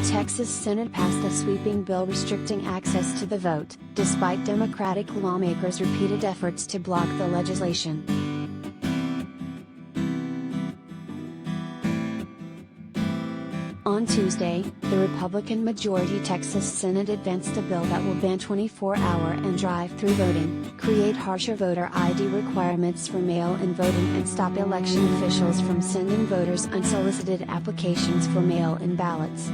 Texas Senate passed a sweeping bill restricting access to the vote, despite Democratic lawmakers' repeated efforts to block the legislation. On Tuesday, the Republican-majority Texas Senate advanced a bill that will ban 24-hour and drive-through voting, create harsher voter ID requirements for mail-in voting and stop election officials from sending voters unsolicited applications for mail-in ballots.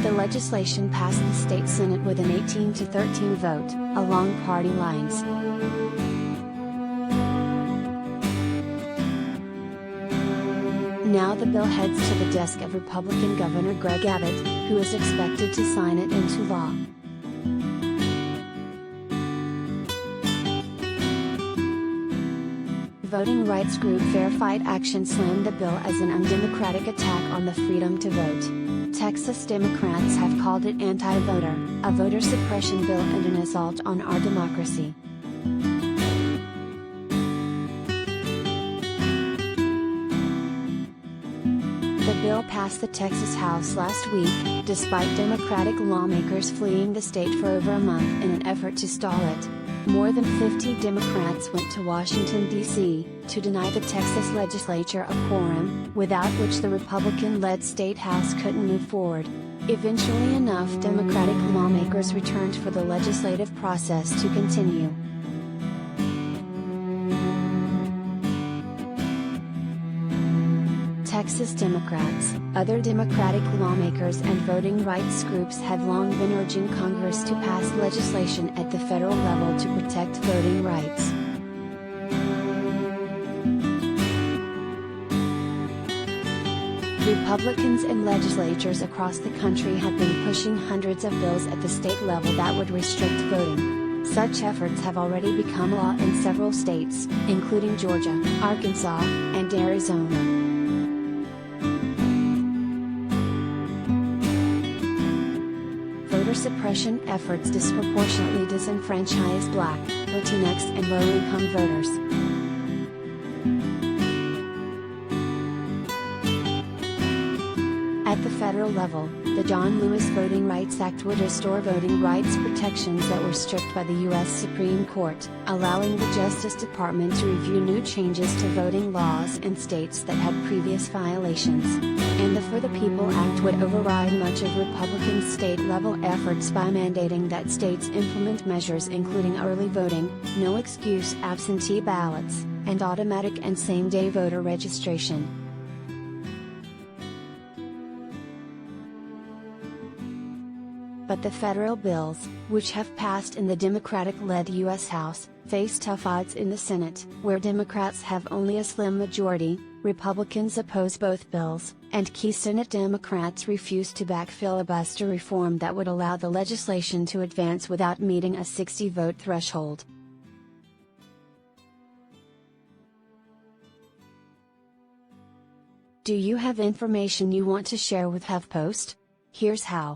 The legislation passed the state Senate with an 18-13 vote, along party lines. Now the bill heads to the desk of Republican Governor Greg Abbott, who is expected to sign it into law. Voting rights group Verified Action slammed the bill as an undemocratic attack on the freedom to vote. Texas Democrats have called it anti-voter, a voter suppression bill and an assault on our democracy. The bill passed the Texas House last week, despite Democratic lawmakers fleeing the state for over a month in an effort to stall it. More than 50 Democrats went to Washington, D.C., to deny the Texas legislature a quorum, without which the Republican-led state House couldn't move forward. Eventually enough Democratic lawmakers returned for the legislative process to continue. Texas Democrats, other Democratic lawmakers and voting rights groups have long been urging Congress to pass legislation at the federal level to protect voting rights. Republicans in legislatures across the country have been pushing hundreds of bills at the state level that would restrict voting. Such efforts have already become law in several states, including Georgia, Arkansas, and Arizona. Voter suppression efforts disproportionately disenfranchise Black, Latinx and low-income voters. At the federal level, the John Lewis Voting Rights Act would restore voting rights protections that were stripped by the U.S. Supreme Court, allowing the Justice Department to review new changes to voting laws in states that had previous violations. And the For the People Act would override much of Republican state-level efforts by mandating that states implement measures including early voting, no-excuse absentee ballots, and automatic and same-day voter registration. But the federal bills, which have passed in the Democratic-led U.S. House, face tough odds in the Senate, where Democrats have only a slim majority. Republicans oppose both bills, and key Senate Democrats refuse to back filibuster reform that would allow the legislation to advance without meeting a 60-vote threshold. Do you have information you want to share with HuffPost? Here's how.